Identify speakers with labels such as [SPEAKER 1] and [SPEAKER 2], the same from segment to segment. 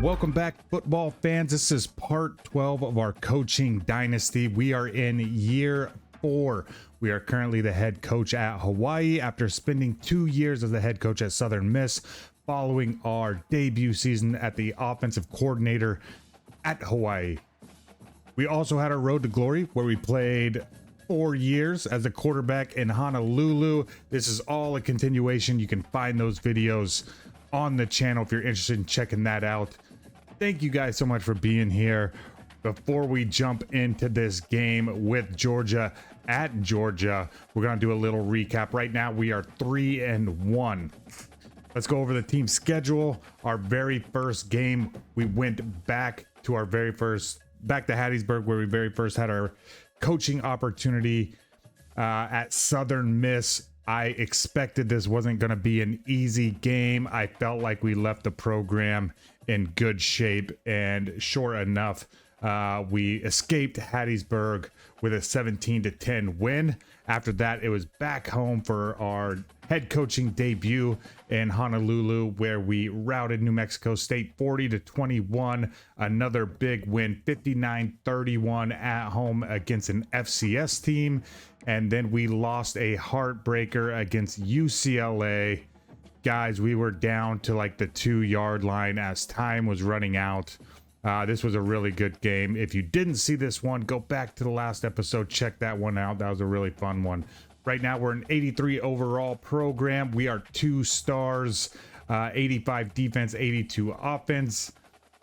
[SPEAKER 1] Welcome back, football fans. This is part 12 of our coaching dynasty. We are in year 4. We are currently the head coach at Hawaii after spending 2 years as the head coach at Southern Miss, following our debut season at the offensive coordinator at Hawaii. We also had our road to glory where we played 4 years as a quarterback in Honolulu. This is all a continuation. You can find those videos on the channel if you're interested in checking that out. Thank you guys so much for being here. Before we jump into this game with Georgia at Georgia, we're going to do a little recap. Right now we are 3-1. Let's go over the team schedule. Our very first game, we went back to Hattiesburg, where we very first had our coaching opportunity at Southern Miss. I expected this wasn't going to be an easy game. I felt like we left the program in good shape, and sure enough, we escaped Hattiesburg with a 17-10 win. After that, it was back home for our head coaching debut in Honolulu, where we routed New Mexico State 40-21. Another big win, 59-31 at home against an FCS team. And then we lost a heartbreaker against UCLA. Guys, we were down to like the 2-yard line as time was running out. This was a really good game. If you didn't see this one, go back to the last episode, check that one out. That was a really fun one. Right now we're an 83 overall program. We are 2 stars, 85 defense, 82 offense.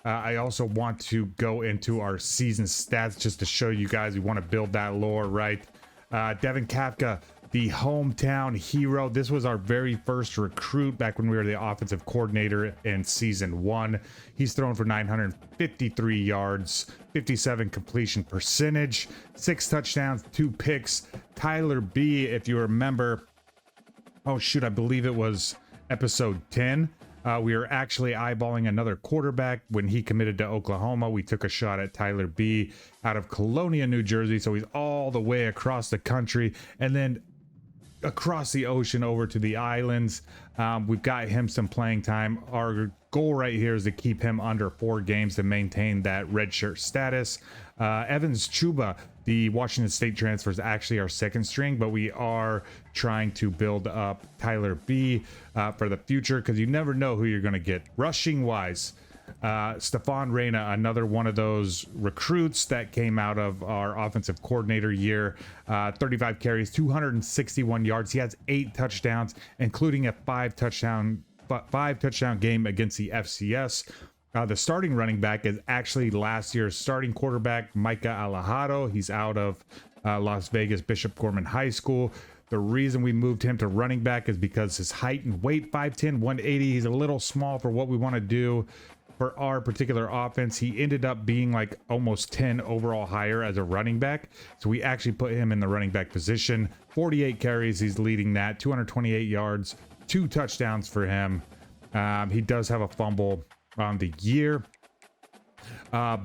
[SPEAKER 1] I also want to go into our season stats just to show you guys. We want to build that lore, right? Devin Kafka, the hometown hero. This was our very first recruit back when we were the offensive coordinator in season 1. He's thrown for 953 yards, 57 completion percentage, 6 touchdowns, 2 picks. Tyler B, if you remember, oh shoot, I believe it was episode 10. We were actually eyeballing another quarterback when he committed to Oklahoma. We took a shot at Tyler B out of Colonia, New Jersey. So he's all the way across the country and then across the ocean over to the islands. We've got him some playing time. Our goal right here is to keep him under 4 games to maintain that redshirt status. Evans Chuba, the Washington State transfer, is actually our second string, but we are trying to build up Tyler B for the future because you never know who you're going to get. Rushing wise, Stefan Reyna, another one of those recruits that came out of our offensive coordinator year, 35 carries, 261 yards. He has 8 touchdowns, including a 5 touchdown game against the FCS. The starting running back is actually last year's starting quarterback, Micah Alejado. He's out of Las Vegas Bishop Gorman High School. The reason we moved him to running back is because his height and weight, 5'10", 180. He's a little small for what we want to do for our particular offense. He ended up being like almost 10 overall higher as a running back. So we actually put him in the running back position. 48 carries, he's leading that, 228 yards, 2 touchdowns for him. He does have a fumble on the year.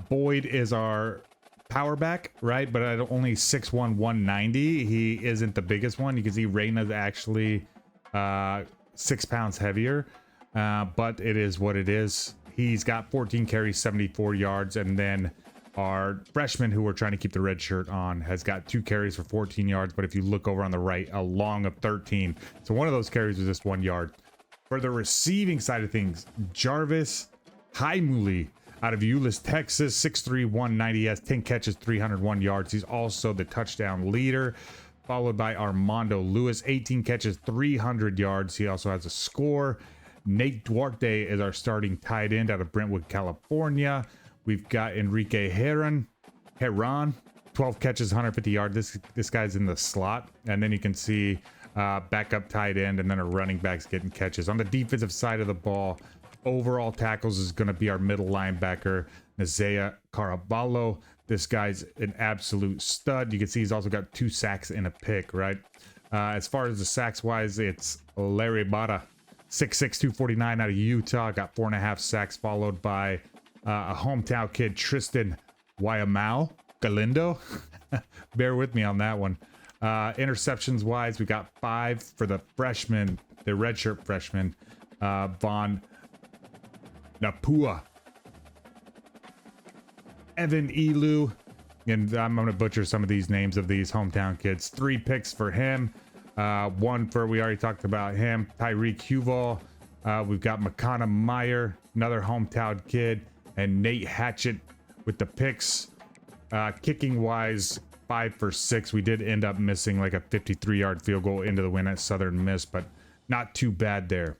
[SPEAKER 1] Boyd is our power back, right? But at only 6'1", 190. He isn't the biggest one. You can see Reyna's actually 6 pounds heavier, but it is what it is. He's got 14 carries, 74 yards, and then our freshman, who we're trying to keep the red shirt on, has got 2 carries for 14 yards. But if you look over on the right, a long of 13. So one of those carries was just 1 yard. For the receiving side of things, Jarvis Haimuli out of Euless, Texas, 6'3", 190. He has 10 catches, 301 yards. He's also the touchdown leader, followed by Armando Lewis, 18 catches, 300 yards. He also has a score. Nate Duarte is our starting tight end out of Brentwood, California. We've got Enrique Heron, 12 catches, 150 yards. This guy's in the slot. And then you can see backup tight end and then a running back's getting catches. On the defensive side of the ball, overall tackles is going to be our middle linebacker, Nazea Caraballo. This guy's an absolute stud. You can see he's also got 2 sacks and a pick, right? As far as the sacks wise, it's Larry Bada, 6'6", 249 out of Utah, got 4.5 sacks, followed by a hometown kid, Tristan Wyamau Galindo. Bear with me on that one. Interceptions wise, we got 5 for the freshman, the redshirt freshman, Von Napua. Evan Elu, and I'm going to butcher some of these names of these hometown kids. 3 picks for him. One for, we already talked about him, Tyreek Huval. We've got Makana Meyer, another hometown kid, and Nate Hatchett with the picks. Kicking wise, 5 for 6. We did end up missing like a 53-yard field goal into the win at Southern Miss, but not too bad there.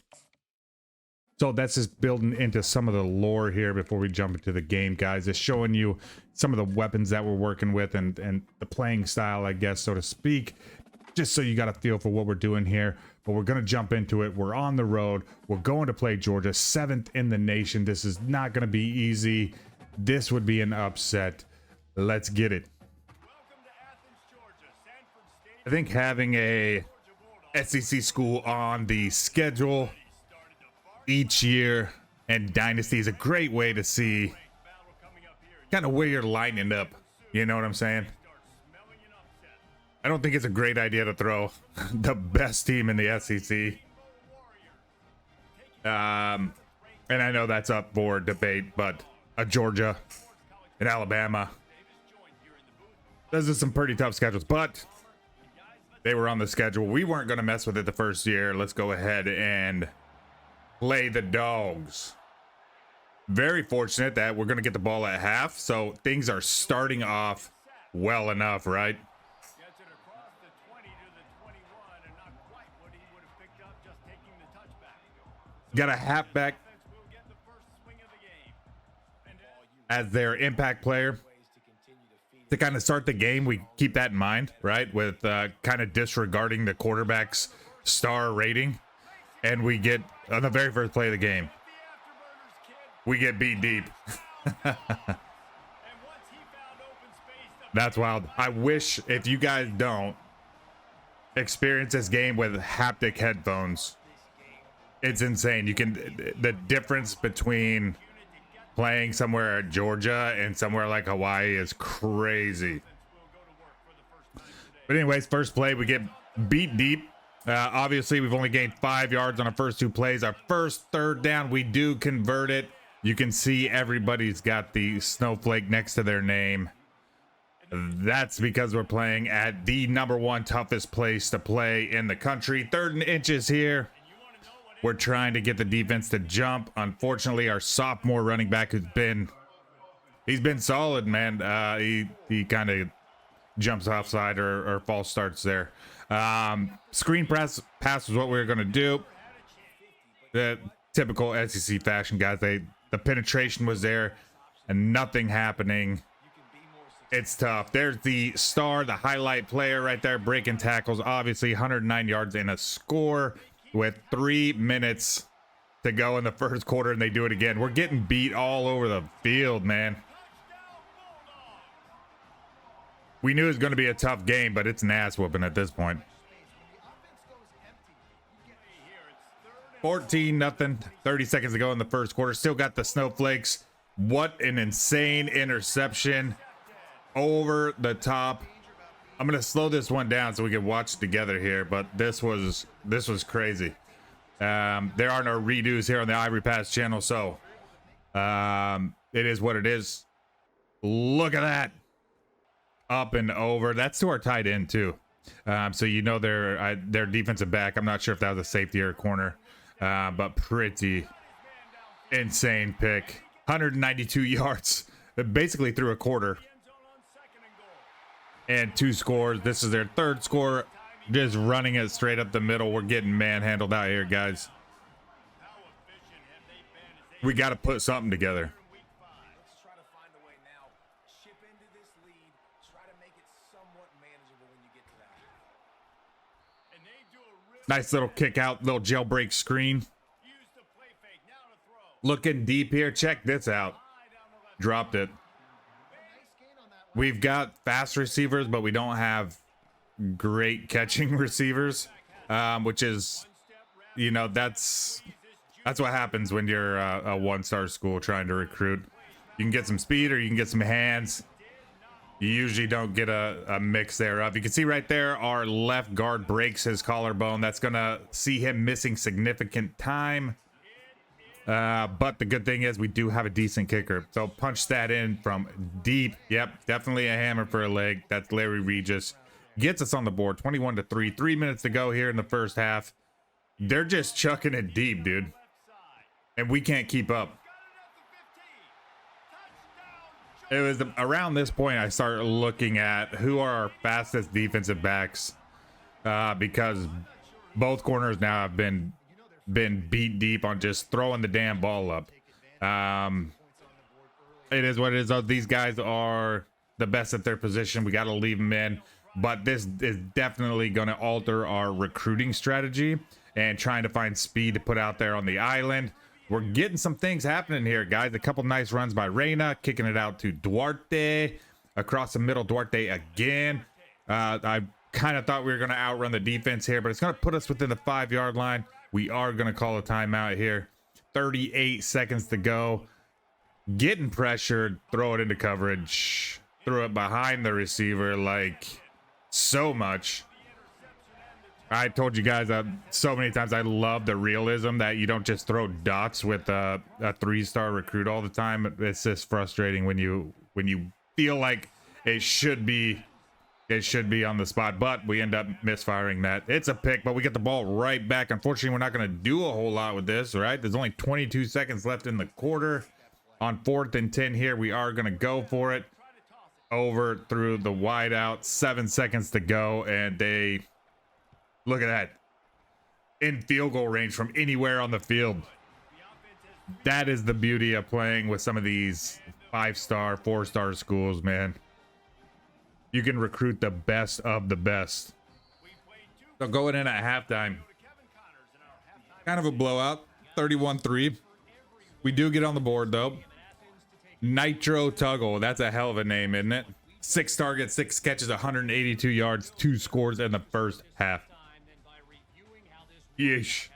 [SPEAKER 1] So that's just building into some of the lore here before we jump into the game, guys. It's showing you some of the weapons that we're working with and the playing style, I guess, so to speak, just so you got a feel for what we're doing here. But we're going to jump into it. We're on the road. We're going to play Georgia, 7th in the nation. This is not going to be easy. This would be an upset. Let's get it. I think having a SEC school on the schedule each year and Dynasty is a great way to see kind of where you're lining up. You know what I'm saying? I don't think it's a great idea to throw the best team in the SEC. And I know that's up for debate, but a Georgia and Alabama, those are some pretty tough schedules, but they were on the schedule. We weren't going to mess with it the first year. Let's go ahead and play the Dogs. Very fortunate that we're going to get the ball at half, so things are starting off well enough, right? Got a halfback as their impact player to kind of start the game. We keep that in mind, right? With kind of disregarding the quarterback's star rating. And we get, on the very first play of the game, we get beat deep. That's wild. I wish, if you guys don't experience this game with haptic headphones, it's insane. You can, the difference between playing somewhere at Georgia and somewhere like Hawaii is crazy. But anyways, first play, we get beat deep. Obviously, we've only gained 5 yards on our first 2 plays. Our first third down, we do convert it. You can see everybody's got the snowflake next to their name. That's because we're playing at the #1 toughest place to play in the country. 3rd and inches here. We're trying to get the defense to jump. Unfortunately, our sophomore running back he's been solid, man. He kind of jumps offside or false starts there. Screen pass was what we were going to do. The typical SEC fashion, guys. The penetration was there and nothing happening. It's tough. There's the star, the highlight player right there, breaking tackles. Obviously, 109 yards and a score with 3 minutes to go in the first quarter, and they do it again. We're getting beat all over the field, man. We knew it was going to be a tough game, but it's an ass whooping at this point. 14-0, 30 seconds to go in the first quarter. Still got the snowflakes. What an insane interception over the top. I'm gonna slow this one down so we can watch together here, but this was crazy. There are no redos here on the Ivory Pass channel, so it is what it is. Look at that. Up and over. That's to our tight end too. So you know their defensive back. I'm not sure if that was a safety or a corner, but pretty insane pick. 192 yards, basically through a quarter, and 2 scores. This is their 3rd score. Just running it straight up the middle. We're getting manhandled out here, guys. We got to put something together. Nice little kick out, little jailbreak screen. Looking deep here. Check this out. Dropped it. We've got fast receivers, but we don't have great catching receivers, which is, you know, that's what happens when you're a 1-star school trying to recruit. You can get some speed or you can get some hands. You usually don't get a mix thereof. You can see right there, our left guard breaks his collarbone. That's going to see him missing significant time. But the good thing is we do have a decent kicker. So punch that in from deep. Yep, definitely a hammer for a leg. That's Larry Regis. Gets us on the board, 21-3. 3 minutes to go here in the first half. They're just chucking it deep, dude. And we can't keep up. It was around this point I started looking at who are our fastest defensive backs. Because both corners now have been beat deep on just throwing the damn ball up. It is what it is. These guys are the best at their position. We got to leave them in. But this is definitely going to alter our recruiting strategy and trying to find speed to put out there on the island. We're getting some things happening here, guys. A couple nice runs by Reyna, kicking it out to Duarte. Across the middle, Duarte again. I kind of thought we were going to outrun the defense here, but it's going to put us within the 5-yard line. We are going to call a timeout here. 38 seconds to go. Getting pressured, throw it into coverage. Threw it behind the receiver like so much. I told you guys so many times I love the realism that you don't just throw dots with a 3-star recruit all the time. It's just frustrating when you feel like it should be on the spot, but we end up misfiring that. It's a pick, but we get the ball right back. Unfortunately, we're not going to do a whole lot with this, right? There's only 22 seconds left in the quarter. On 4th and 10 here, we are going to go for it. Over through the wide out, 7 seconds to go, and they look at that, in field goal range from anywhere on the field. That is the beauty of playing with some of these 5-star, 4-star schools, man. You can recruit the best of the best. So going in at halftime, kind of a blowout, 31-3. We do get on the board though. Nitro Tuggle, that's a hell of a name, isn't it? 6 targets, 6 catches, 182 yards, 2 scores in the first half. Yeesh.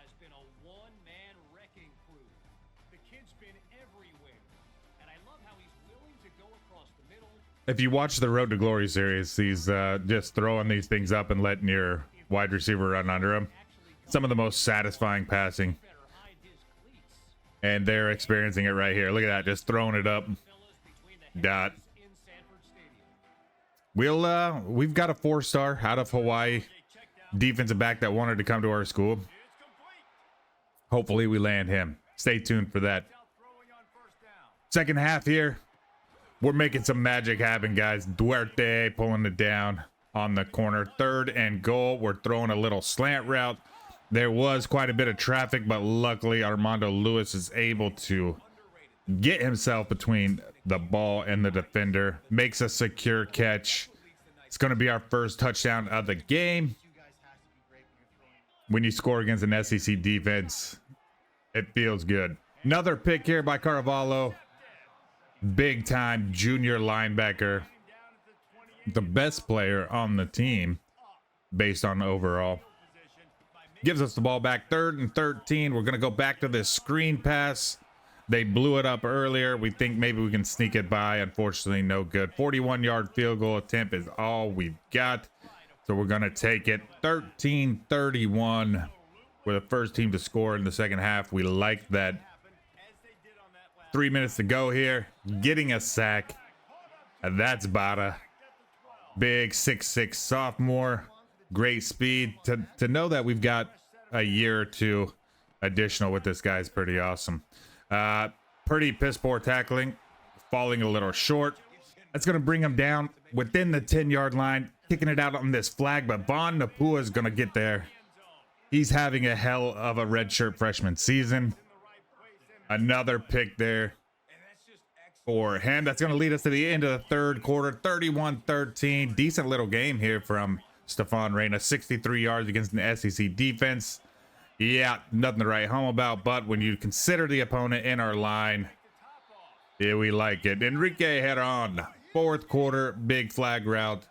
[SPEAKER 1] If you watch the Road to Glory series, he's just throwing these things up and letting your wide receiver run under him. Some of the most satisfying passing. And they're experiencing it right here. Look at that, just throwing it up. Dot. We've got a 4-star out of Hawaii defensive back that wanted to come to our school. Hopefully we land him. Stay tuned for that. Second half here. We're making some magic happen, guys. Duarte pulling it down on the corner. 3rd and goal. We're throwing a little slant route. There was quite a bit of traffic, but luckily Armando Lewis is able to get himself between the ball and the defender. Makes a secure catch. It's going to be our first touchdown of the game. When you score against an SEC defense, it feels good. Another pick here by Carvalho. Big time junior linebacker. The best player on the team based on overall. Gives us the ball back. 3rd and 13. We're going to go back to this screen pass. They blew it up earlier. We think maybe we can sneak it by. Unfortunately, no good. 41-yard field goal attempt is all we've got. So we're going to take it. 13-31. We're the first team to score in the second half. We like that. 3 minutes to go here. Getting a sack. And that's Bada. Big 6'6" sophomore. Great speed. To know that we've got a year or two additional with this guy is pretty awesome. Pretty piss poor tackling. Falling a little short. That's going to bring him down within the 10-yard line. Kicking it out on this flag, but Von Napua is going to get there. He's having a hell of a redshirt freshman season. Another pick there for him. That's going to lead us to the end of the third quarter. 31-13. Decent little game here from Stephon Reyna. 63 yards against an SEC defense. Yeah, nothing to write home about, but when you consider the opponent in our line, yeah, we like it. Enrique Heron, 4th quarter, big flag route,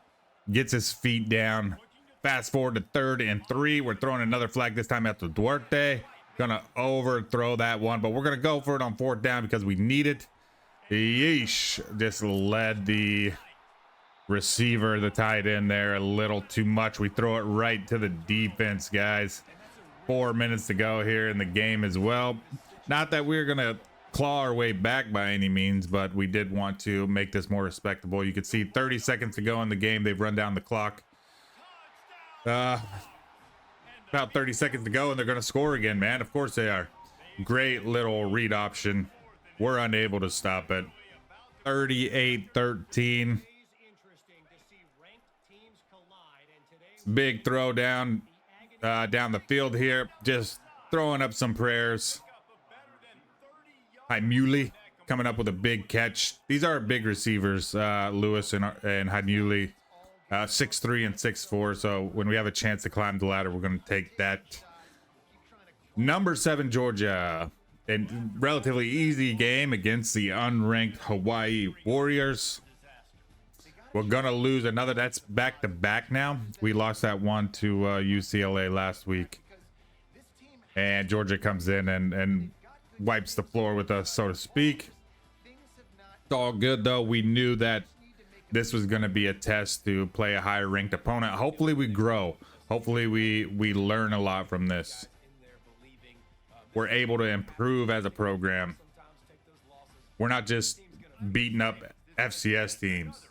[SPEAKER 1] gets his feet down. Fast forward to 3rd and 3. We're throwing another flag, this time after Duarte. Gonna overthrow that one, but we're gonna go for it on 4th down because we need it. Yeesh, just led the receiver, the tight end there, a little too much. We throw it right to the defense, guys. 4 minutes to go here in the game as well. Not that we're gonna claw our way back by any means, but we did want to make this more respectable. You can see 30 seconds to go in the game. They've run down the clock. About 30 seconds to go, and they're gonna score again, man. Of course they are. Great little read option. We're unable to stop it. 38-13. Big throw down the field here. Just throwing up some prayers. Haimuli coming up with a big catch. These are big receivers, Lewis and Haimuli, 6'3" and 6'4". So when we have a chance to climb the ladder, we're going to take that. Number 7 Georgia, a relatively easy game against the unranked Hawaii Warriors. We're gonna lose another. That's back to back now. We lost that one to UCLA last week, and Georgia comes in and wipes the floor with us, so to speak. It's all good though. We knew that this was going to be a test to play a higher ranked opponent. Hopefully we grow. Hopefully we learn a lot from this. We're able to improve as a program. We're not just beating up FCS teams.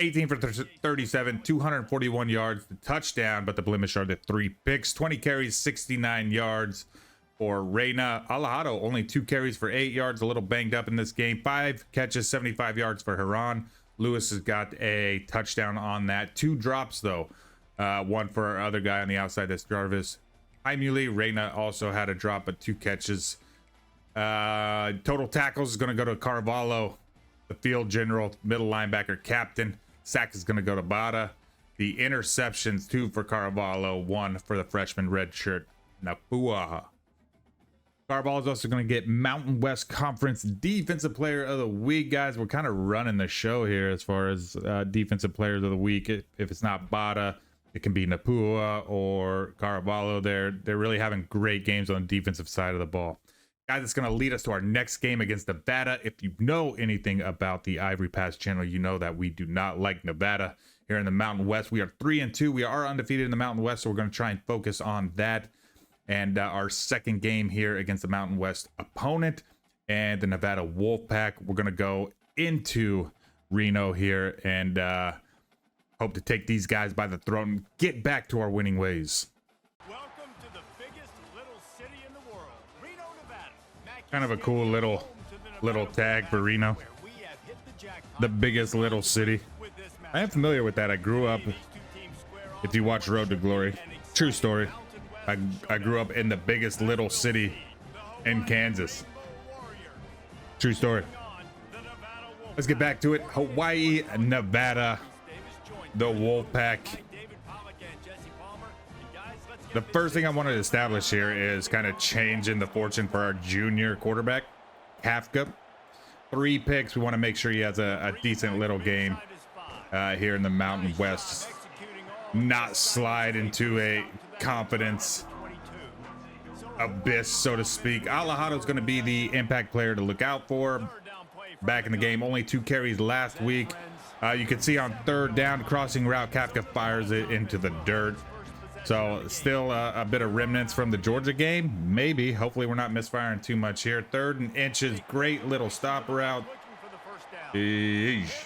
[SPEAKER 1] 18 for 37, 241 yards, the touchdown, but the blemish are the 3 picks. 20 carries, 69 yards for Reina. Alejado only 2 carries for 8 yards, a little banged up in this game. 5 catches, 75 yards for Haran. Lewis has got a touchdown on that. 2 drops though. One for our other guy on the outside, that's Jarvis. Haimuli, Reina also had a drop, but 2 catches. Total tackles is going to go to Carvalho, the field general, middle linebacker, captain. Sack is going to go to Bada. The interceptions, 2 for Carvalho, 1 for the freshman redshirt Napua. Carvalho is also going to get Mountain West Conference Defensive Player of the Week, guys. We're kind of running the show here as far as Defensive Players of the Week. If it's not Bada, it can be Napua or Carvalho. They're really having great games on the defensive side of the ball. Guys, it's going to lead us to our next game against Nevada. If you know anything about the Ivory Pass channel, you know that we do not like Nevada here in the Mountain West. We are 3-2. We are undefeated in the Mountain West, so we're going to try and focus on that. And our second game here against the Mountain West opponent and the Nevada Wolfpack. We're going to go into Reno here and hope to take these guys by the throat and get back to our winning ways.
[SPEAKER 2] Welcome to the biggest little city in the world, Reno, Nevada.
[SPEAKER 1] Kind of a cool little tag for Reno. The biggest little city. I am familiar with that. I grew up, if you watch Road to Glory, true story. I grew up in the biggest little city in Kansas. True story. Let's get back to it. Hawaii, Nevada, the Wolfpack. The first thing I want to establish here is kind of changing the fortune for our junior quarterback, Kafka. 3 picks. We want to make sure he has a decent little game here in the Mountain West. Not slide into a confidence abyss, so to speak. Alajado's going to be the impact player to look out for. Back in the game, only 2 carries last week. You can see on 3rd down, crossing route, Kafka fires it into the dirt. So still a bit of remnants from the Georgia game. Maybe. Hopefully we're not misfiring too much here. 3rd and inches. Great little stop route. Eesh.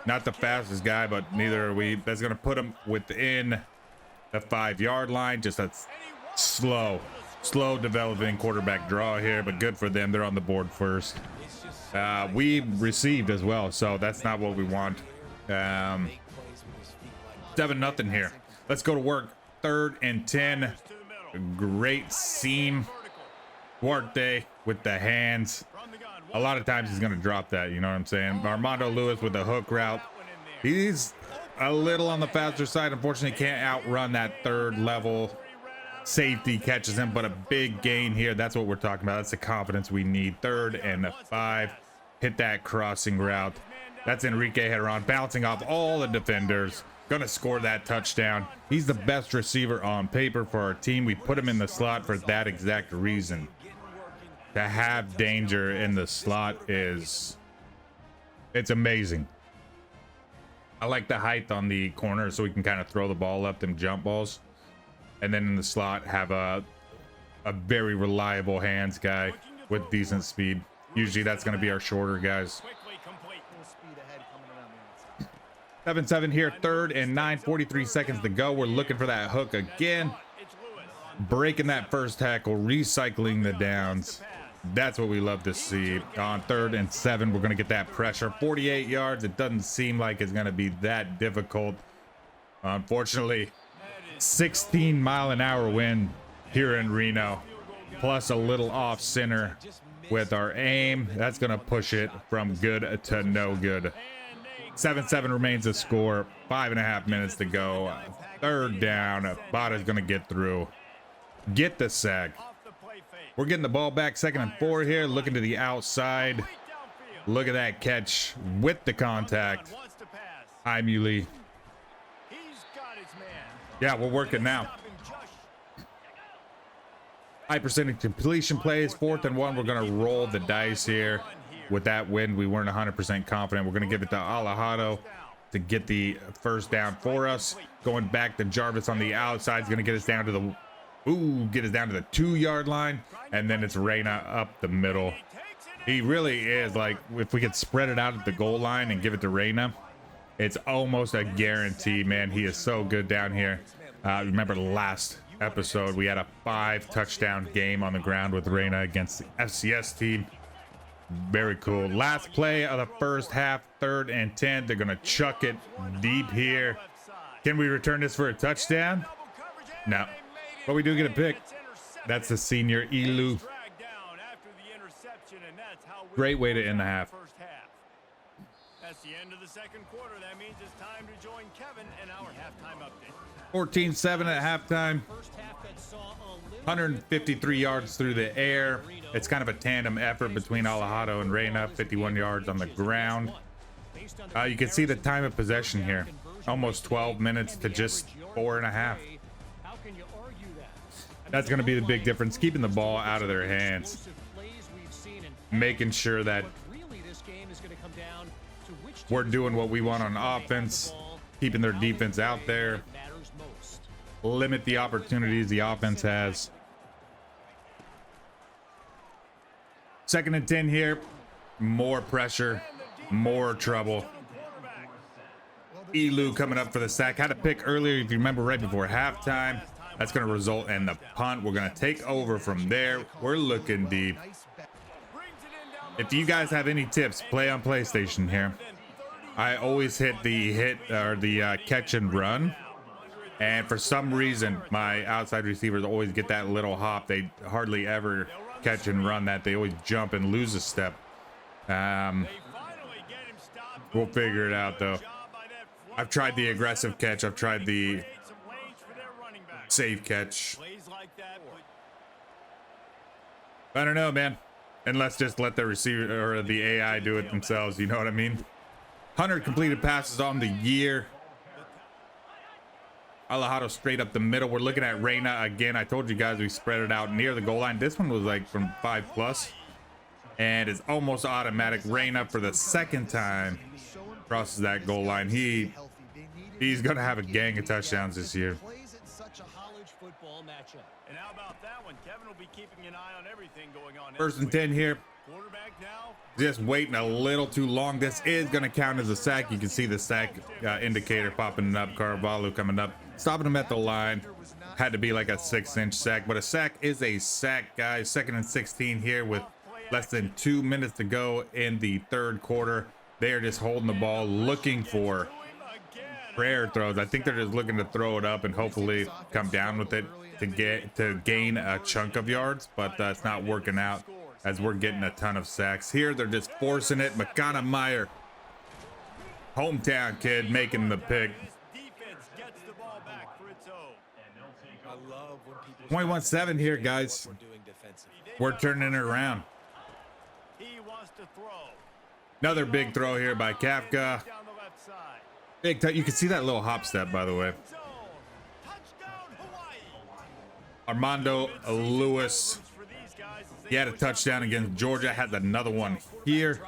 [SPEAKER 1] Not the fastest guy, but neither are we. That's going to put him within the 5-yard line. Just a slow developing quarterback draw here, but good for them. They're on the board first. We received as well, so that's not what we want. 7-0 here. Let's go to work. 3rd and 10. Great seam. Duarte with the hands. A lot of times he's going to drop that, you know what I'm saying? Armando Lewis with the hook route. He's a little on the faster side. Unfortunately, can't outrun that 3rd level. Safety catches him, but a big gain here. That's what we're talking about. That's the confidence we need. 3rd and 5. Hit that crossing route. That's Enrique Heron bouncing off all the defenders. Gonna score that touchdown. He's the best receiver on paper for our team. We put him in the slot for that exact reason. To have danger in the slot it's amazing. I like the height on the corner so we can kind of throw the ball up, them jump balls. And then in the slot have a very reliable hands guy. with decent speed. Usually that's going to be our shorter guys.
[SPEAKER 2] Quickly complete.
[SPEAKER 1] 7-7 here, third and 9, 43 seconds to go. We're looking for that hook again.
[SPEAKER 2] It's Lewis.
[SPEAKER 1] Breaking that first tackle, recycling the downs. That's what we love to see. On 3rd and 7, we're going to get that pressure. 48 yards. It doesn't seem like it's going to be that difficult. Unfortunately, 16-mile-an-hour wind here in Reno, plus a little off center with our aim. That's going to push it from good to no good. 7-7 remains the score. 5.5 minutes to go. 3rd down. Bada's going to get through. Get the sack. We're getting the ball back. 2nd and 4 here. Looking to the outside. Look at that catch with the contact. Hi, Muley. Yeah, we're working now. High percentage completion plays. 4th and 1. We're going to roll the dice here. With that wind, we weren't 100% confident. We're going to give it to Alejado to get the first down for us. Going back to Jarvis on the outside is going to get us down to the get us down to the 2-yard line, and then it's Reyna up the middle. He really is, like, if we could spread it out at the goal line and give it to Reyna, it's almost a guarantee, man. He is so good down here. Remember last episode we had a 5-touchdown game on the ground with Reyna against the FCS team. Very cool. Last play of the first half, 3rd and 10. They're gonna chuck it deep here. Can we return this for a touchdown? No, but we do get a pick. That's the senior Elu. Great way to end the half.
[SPEAKER 2] That's the end of the second quarter. That means it's time to join Kevin and our halftime update.
[SPEAKER 1] 14-7 at halftime. 153 yards through the air. It's kind of a tandem effort between Alejado and Reyna. 51 yards on the ground. You can see the time of possession here. Almost 12 minutes to just 4.5. That's going to be the big difference. Keeping the ball out of their hands. Making sure that we're doing what we want on offense. Keeping their defense out there. Limit the opportunities the offense has. 2nd and 10 here. More pressure, more trouble. Elu coming up for the sack. Had a pick earlier, if you remember, right before halftime. That's going to result in the punt. We're going to take over from there. We're looking deep. If you guys have any tips, play on PlayStation here. I always hit the catch and run. And for some reason, my outside receivers always get that little hop. They hardly ever catch and run that. They always jump and lose a step. We'll figure it out, though. I've tried the aggressive catch. I've tried the safe catch. I don't know, man. And let's just let the receiver or the AI do it themselves. You know what I mean? 100 completed passes on the year. Alejado straight up the middle. We're looking at Reyna again. I told you guys we spread it out near the goal line. This one was like from 5+. And it's almost automatic. Reyna for the 2nd time crosses that goal line. He's going to have a gang of touchdowns this year.
[SPEAKER 2] And how about that one? Kevin will be keeping an eye on everything going on.
[SPEAKER 1] 1st and 10 here. Just waiting a little too long. This is going to count as a sack. You can see the sack indicator popping up. Carvalho coming up, stopping him at the line. Had to be like a 6-inch sack, but a sack is a sack, guys. 2nd and 16 here with less than 2 minutes to go in the 3rd quarter. They are just holding the ball, looking for prayer throws. I think they're just looking to throw it up and hopefully come down with it to gain a chunk of yards, but it's not working out as we're getting a ton of sacks here. They're just forcing it. McConnell Meyer, hometown kid, making the pick. 21-7 here, guys. We're turning it around. Another big throw here by Kafka. Big you can see that little hop step, by the way. Armando Lewis. He had a touchdown against Georgia. Has another one here.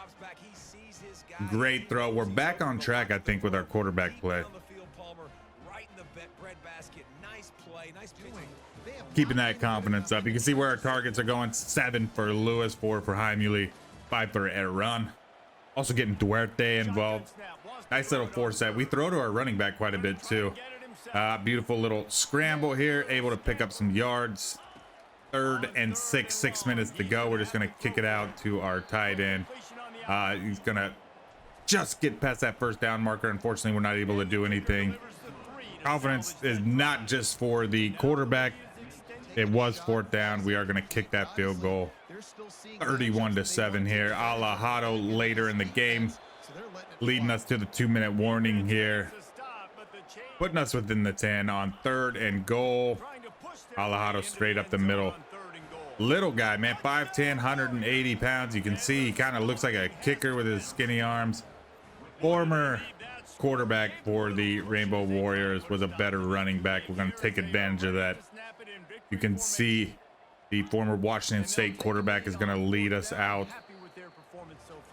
[SPEAKER 1] Great throw. We're back on track, I think, with our quarterback play. keeping that confidence up. You can see where our targets are going. 7 for Lewis, 4 for Heimuli, 5 for Aaron. Also getting Duarte involved. Nice little 4 set. We throw to our running back quite a bit too. Beautiful little scramble here. Able to pick up some yards. 3rd and 6, 6 minutes to go. We're just going to kick it out to our tight end. He's going to just get past that first down marker. Unfortunately, we're not able to do anything. Confidence is not just for the quarterback. It was 4th down. We are going to kick that field goal. 31-7 here. Alejado later in the game, leading us to the 2-minute warning here. Putting us within the 10 on 3rd and goal. Alejado straight up the middle. Little guy, man, 5'10", 180 pounds. You can see he kind of looks like a kicker with his skinny arms. Former quarterback for the Rainbow Warriors, was a better running back. We're going to take advantage of that. You can see the former Washington State quarterback is going to lead us out.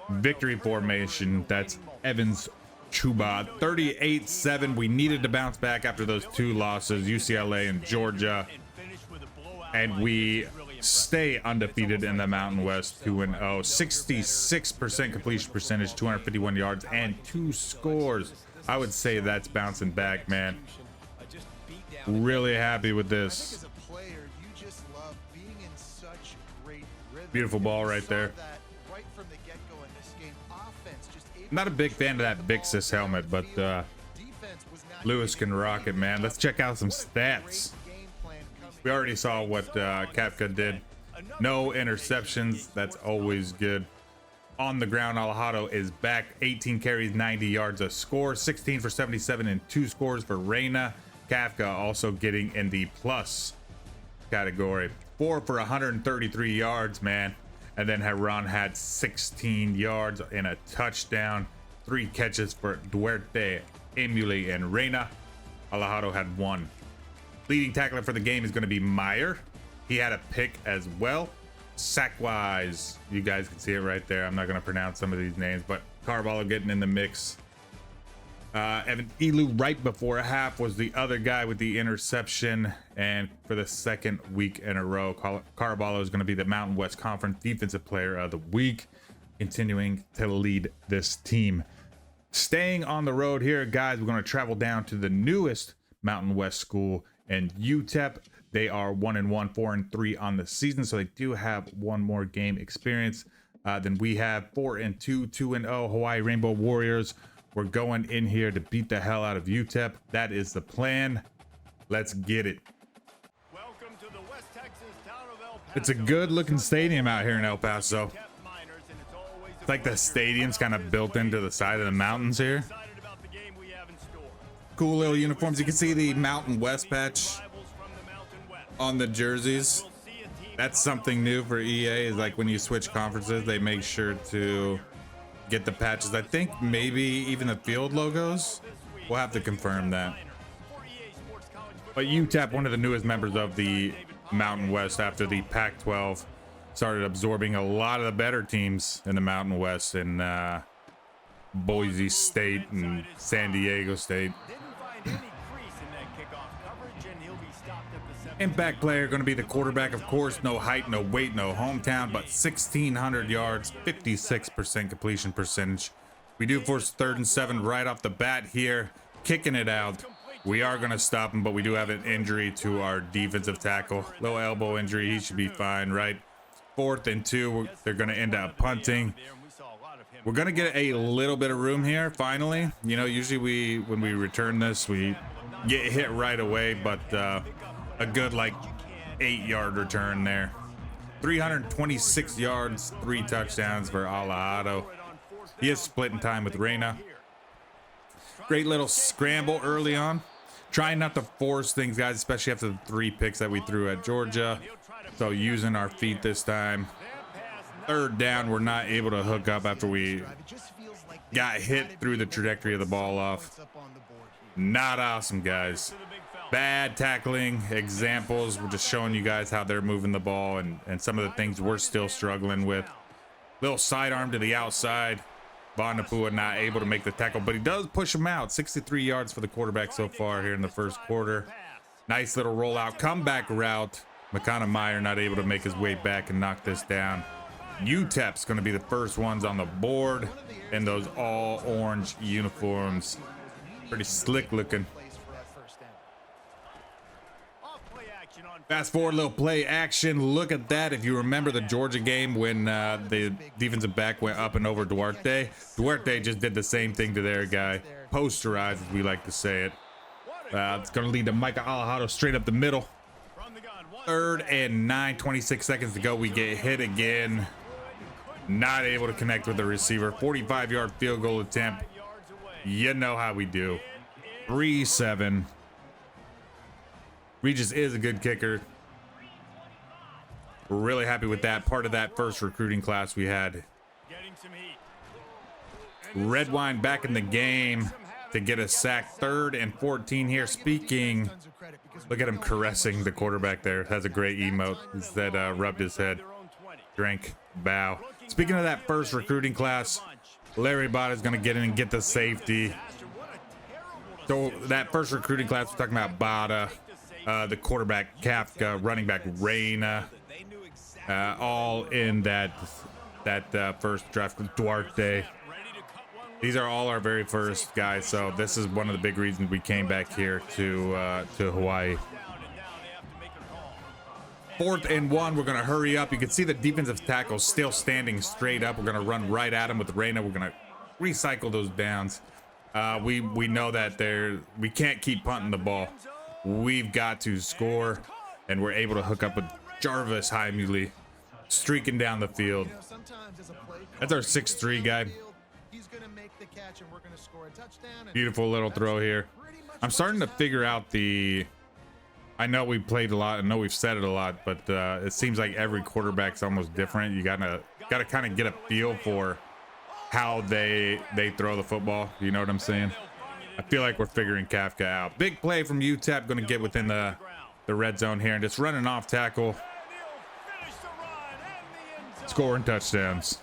[SPEAKER 1] Victory formation. That's Evans Chuba. 38-7. We needed to bounce back after those 2 losses, UCLA and Georgia. And we stay undefeated in the Mountain West, 2-0. 66% completion percentage, 251 yards, and 2 scores. I would say that's bouncing back, man. Really happy with this. Beautiful ball right there. Not a big fan of that Vixis helmet, but Lewis can rock it, man. Let's check out some stats. We already saw what Kafka did. No interceptions. That's always good. On the ground, Alejado is back. 18 carries, 90 yards, a score. 16 for 77 and 2 scores for Reyna. Kafka also getting in the plus category. 4 for 133 yards, man. And then Heron had 16 yards and a touchdown. 3 catches for Duarte, Emily, and Reyna. Alejado had 1. Leading tackler for the game is going to be Meyer. He had a pick as well. Sackwise, you guys can see it right there. I'm not going to pronounce some of these names, but Carvalho getting in the mix. Evan Elu right before half was the other guy with the interception, and for the 2nd week in a row, Carvalho is going to be the Mountain West Conference Defensive Player of the Week, continuing to lead this team. Staying on the road here, guys, we're going to travel down to the newest Mountain West school in UTEP. They are 1-1, 4-3 on the season, so they do have 1 more game experience than we have. 4-2, 2-0 Hawaii Rainbow Warriors. We're going in here to beat the hell out of UTEP. That is the plan. Let's get it.
[SPEAKER 2] Welcome to the West Texas town of El Paso.
[SPEAKER 1] It's a good looking stadium out here in El Paso. It's like the stadium's kind of built into the side of the mountains here. Cool little uniforms. You can see the Mountain West patch on the jerseys. That's something new for EA, is like when you switch conferences, they make sure to get the patches. I think maybe even the field logos. We'll have to confirm that. But UTEP, one of the newest members of the Mountain West after the Pac-12 started absorbing a lot of the better teams in the Mountain West, in Boise State and San Diego State. Impact player going to be the quarterback, of course. No height, no weight, no hometown, but 1,600 yards, 56% completion percentage. We do force 3rd and 7 right off the bat here, kicking it out. We are going to stop him, but we do have an injury to our defensive tackle. Little elbow injury. He should be fine, right? 4th and 2. They're going to end up punting. We're going to get a little bit of room here, finally. You know, usually when we return this, we get hit right away, but a good like 8-yard return there. 326 yards, 3 touchdowns for Alejado. He is splitting time with Reyna. Great little scramble early on. Trying not to force things, guys, especially after the 3 picks that we threw at Georgia. So using our feet this time. 3rd down, we're not able to hook up after we got hit through the trajectory of the ball off. Not awesome, guys. Bad tackling examples. We're just showing you guys how they're moving the ball and some of the things we're still struggling with. Little sidearm to the outside. Von Napua not able to make the tackle, but he does push him out. 63 yards for the quarterback so far here in the 1st quarter. Nice little rollout, comeback route. Meyer not able to make his way back and knock this down. UTEP's going to be the first ones on the board in those all orange uniforms. Pretty slick looking. Fast forward, little play action. Look at that. If you remember the Georgia game when the defensive back went up and over Duarte, Duarte just did the same thing to their guy. Posterized, as we like to say it. It's going to lead to Micah Alejado straight up the middle. 3rd and 9, 26 seconds to go. We get hit again. Not able to connect with the receiver. 45-yard field goal attempt. You know how we do. 3-7. Regis is a good kicker. We're really happy with that. Part of that first recruiting class we had. Red Wine back in the game to get a sack. 3rd and 14 here. Speaking, look at him caressing the quarterback there. Has a great emote. Instead, rubbed his head. Drink. Bow. Speaking of that first recruiting class, Larry Bott is going to get in and get the safety. So that first recruiting class, we're talking about Bada, the quarterback Kafka, running back Reyna, all in that first draft with Duarte. These are all our very first guys, so this is one of the big reasons we came back here to Hawaii. 4th and 1, we're gonna hurry up. You can see the defensive tackle still standing straight up. We're gonna run right at him with Reyna. We're gonna recycle those downs. We know that we can't keep punting the ball. We've got to score, and we're able to hook up with Jarvis Heimuli streaking down the field. That's our 6'3" guy. Beautiful little throw here. I'm starting to figure out I know we played a lot. I know we've said it a lot, but it seems like every quarterback's almost different. You gotta kind of get a feel for how they throw the football. You know what I'm saying? I feel like we're figuring Kafka out. Big play from UTEP, going to get within the red zone here and just running off tackle. Scoring touchdowns.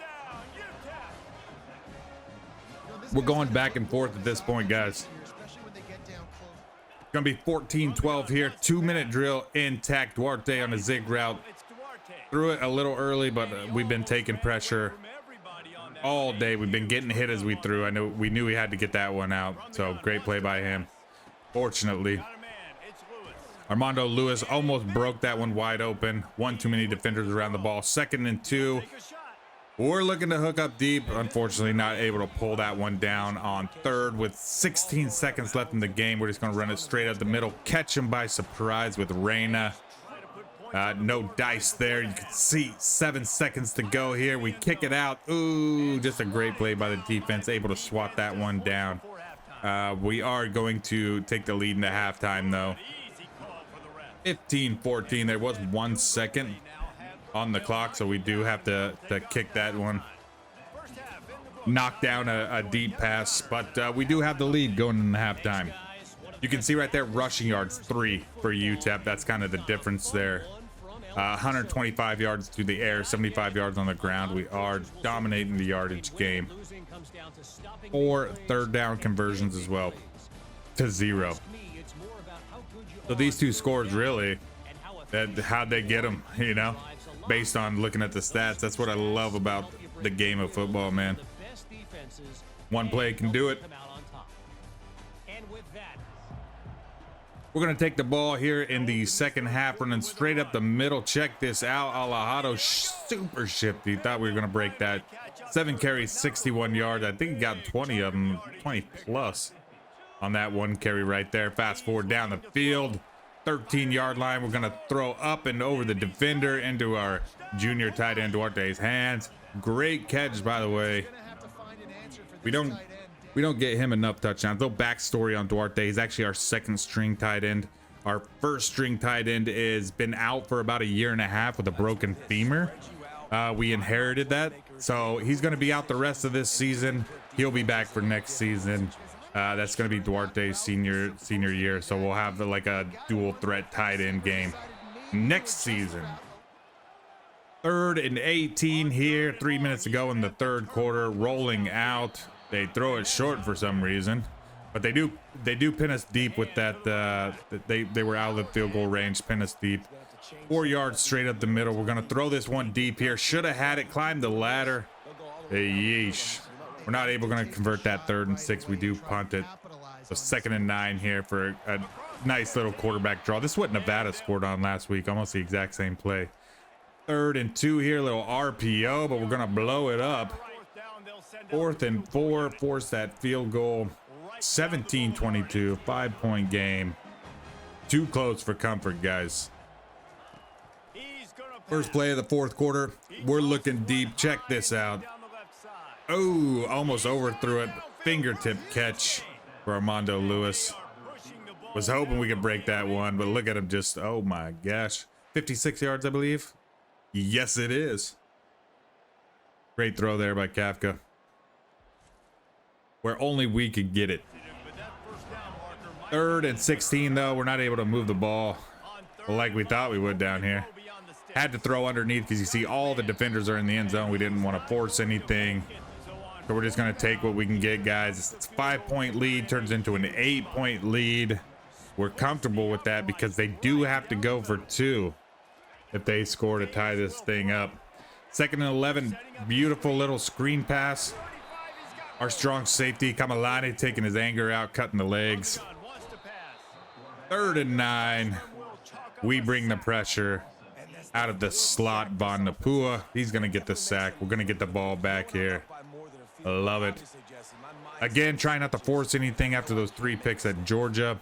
[SPEAKER 1] We're going back and forth at this point, guys. Gonna be 14-12 here. 2-minute drill intact. Duarte on a zig route. Threw it a little early, but we've been taking pressure all day. We've been getting hit as we threw. We knew we had to get that one out. So great play by him. Fortunately, Armando Lewis almost broke that one wide open. One too many defenders around the ball. 2nd and 2. We're looking to hook up deep. Unfortunately, not able to pull that one down on 3rd with 16 seconds left in the game. We're just going to run it straight up the middle. Catch him by surprise with Reyna. No dice there. You can see 7 seconds to go here. We kick it out. Ooh, just a great play by the defense. Able to swat that one down. We are going to take the lead into halftime, though. 15-14. There was 1 second on the clock, so we do have to kick that one. Knock down a deep pass, but we do have the lead going into halftime. You can see right there, rushing yards 3 for UTEP. That's kind of the difference there. 125 yards through the air, 75 yards on the ground. We are dominating the yardage game. 4 3rd down conversions as well to 0. So these two scores really, how'd they get them, you know? Based on looking at the stats. That's what I love about the game of football, man. One play can do it. We're going to take the ball here in the second half, running straight up the middle. Check this out. Alejado super shifty. Thought we were going to break that. 7 carries, 61 yards. I think he got 20 of them, 20 plus on that 1 carry right there. Fast forward down the field. 13-yard line. We're gonna throw up and over the defender into our junior tight end Duarte's hands. Great catch, by the way. We don't get him enough touchdowns. Little backstory on Duarte. He's actually our 2nd string tight end. Our 1st string tight end is been out for about a year and a half with a broken femur. We inherited that, so he's gonna be out the rest of this season. He'll be back for next season. That's going to be Duarte's senior year, so we'll have like a dual threat tight end game next season. 3rd and 18 here. 3 minutes to go in the 3rd quarter. Rolling out. They throw it short for some reason, but they do pin us deep with that. They were out of the field goal range, pin us deep. 4 yards straight up the middle. We're going to throw this one deep here. Should have had it climb the ladder. Yeesh. We're not able to convert that 3rd and 6. We do punt it. So 2nd and 9 here for a nice little quarterback draw. This is what Nevada scored on last week. Almost the exact same play. 3rd and 2 here. Little RPO, but we're going to blow it up. 4th and 4. Force that field goal. 17-22. 5-point game. Too close for comfort, guys. First play of the 4th quarter. We're looking deep. Check this out. Oh, almost overthrew it. Fingertip catch for Armando Lewis. Was hoping we could break that one, but look at him just, oh my gosh. 56 yards, I believe. Yes, it is. Great throw there by Kafka. Where only we could get it. 3rd and 16, though. We're not able to move the ball like we thought we would down here. Had to throw underneath because you see all the defenders are in the end zone. We didn't want to force anything. So we're just going to take what we can get, guys. It's a 5-point lead, turns into an 8-point lead. We're comfortable with that because they do have to go for 2 if they score to tie this thing up. 2nd and 11, beautiful little screen pass. Our strong safety, Kamalani, taking his anger out, cutting the legs. 3rd and 9. We bring the pressure out of the slot. Von Napua, he's going to get the sack. We're going to get the ball back here. I love it. Again, trying not to force anything after those 3 picks at Georgia.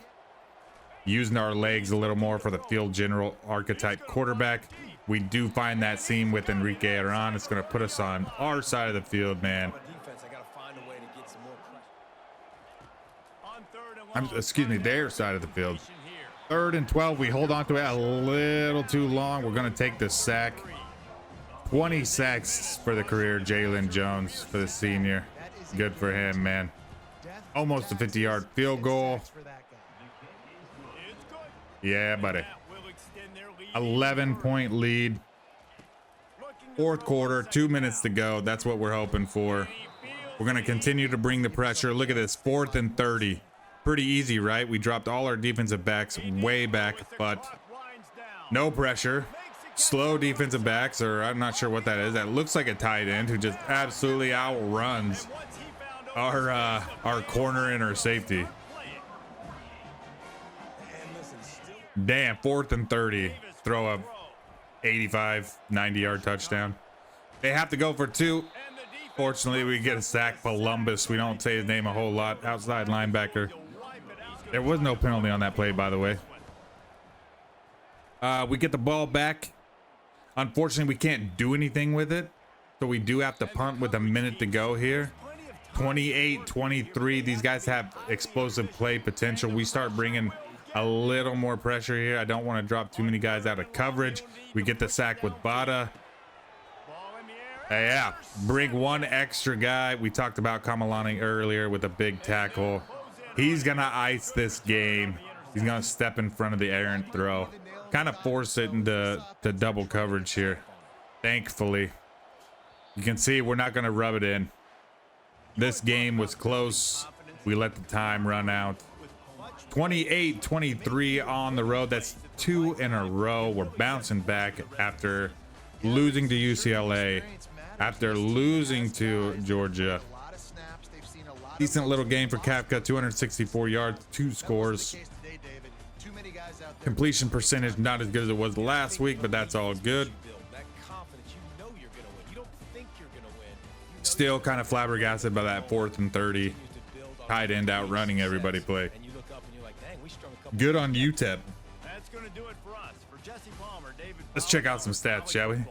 [SPEAKER 1] Using our legs a little more for the field general archetype quarterback. We do find that seam with Enrique Aran. It's going to put us on our side of the field, man. Excuse me, their side of the field. 3rd and 12. We hold on to it a little too long. We're going to take the sack. 20 sacks for the career, Jalen Jones, for the senior. Good for him, man. Almost a 50-yard field goal. Yeah, buddy. 11-point lead. 4th quarter, 2 minutes to go. That's what we're hoping for. We're going to continue to bring the pressure. Look at this, 4th and 30. Pretty easy, right? We dropped all our defensive backs way back, but no pressure. Slow defensive backs, or I'm not sure what that is. That looks like a tight end who just absolutely outruns our corner and our safety. Damn, 4th and 30. Throw a 85, 90-yard touchdown. They have to go for 2. Fortunately, we get a sack. Columbus, we don't say his name a whole lot. Outside linebacker. There was no penalty on that play, by the way. We get the ball back. Unfortunately, we can't do anything with it. So we do have to punt with a minute to go here. 28-23. These guys have explosive play potential. We start bringing a little more pressure here. I don't want to drop too many guys out of coverage. We get the sack with Bada. Yeah, bring 1 extra guy. We talked about Kamalani earlier with a big tackle. He's going to ice this game. He's going to step in front of the errant throw. Kind of force it into double coverage here. Thankfully. You can see we're not going to rub it in. This game was close. We let the time run out. 28-23 on the road. That's 2 in a row. We're bouncing back after losing to UCLA, after losing to Georgia. Decent little game for Kafka. 264 yards, 2 scores. Completion percentage not as good as it was last week, but that's all good. Still kind of flabbergasted by that 4th and 30 tight end outrunning everybody play. Good on UTEP. Let's check out some stats, shall we?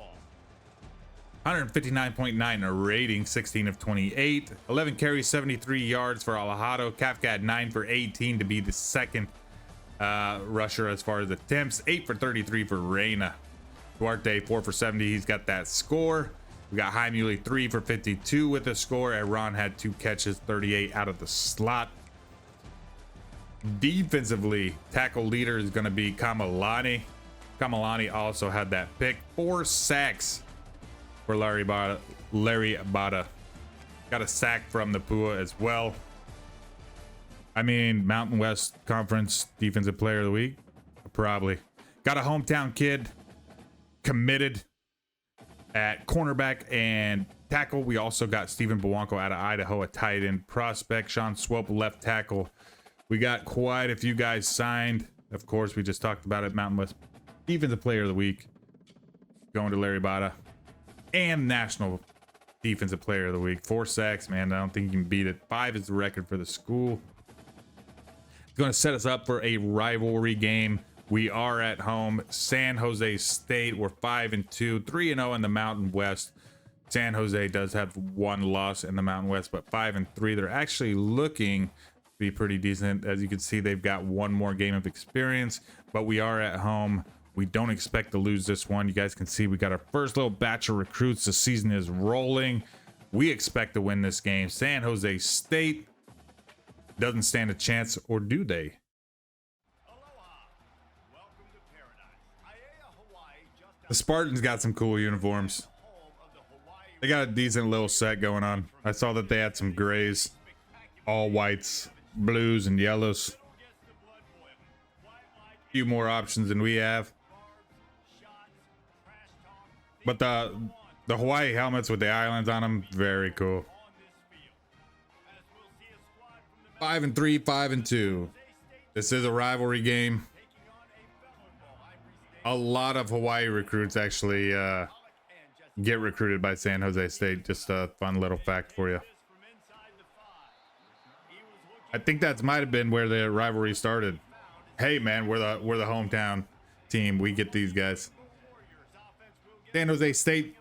[SPEAKER 1] 159.9 rating, 16 of 28, 11 carries, 73 yards for Alejado. Kafka had 9 for 18 to be the second rusher as far as attempts. 8 for 33 for Reyna. Duarte 4 for 70. He's got that score. We got High Muley 3 for 52 with a score. Aaron had 2 catches, 38 out of the slot. Defensively, tackle leader is going to be Kamalani. Kamalani also had that pick. 4 sacks for Larry Bada. Got a sack from the Pua as well. I mean, Mountain West Conference Defensive Player of the Week. Probably. Got a hometown kid. committed at cornerback and tackle. We also got Stephen Bwanko out of Idaho, a tight end prospect. Sean Swope, left tackle. We got quite a few guys signed. Of course, we just talked about it. Mountain West Defensive Player of the Week going to Larry Bada, and National Defensive Player of the Week. 4 sacks, man. I don't think you can beat it. 5 is the record for the school. It's going to set us up for a rivalry game. We are at home. San Jose State. We're 5-2, 3-0 in the Mountain West. San Jose does have 1 loss in the Mountain West, but 5-3. They're actually looking to be pretty decent. As you can see, they've got 1 more game of experience, but we are at home. We don't expect to lose this one. You guys can see we got our first little batch of recruits. The season is rolling. We expect to win this game. San Jose State doesn't stand a chance, or do they? The Spartans got some cool uniforms. They got a decent little set going on. I saw that they had some grays, all whites, blues, and yellows. A few more options than we have. But the Hawaii helmets with the islands on them, very cool. 5-3, 5-2. This is a rivalry game. A lot of Hawaii recruits actually get recruited by San Jose State. Just a fun little fact for you. I think that might have been where the rivalry started. Hey man, we're the hometown team. We get these guys. San Jose State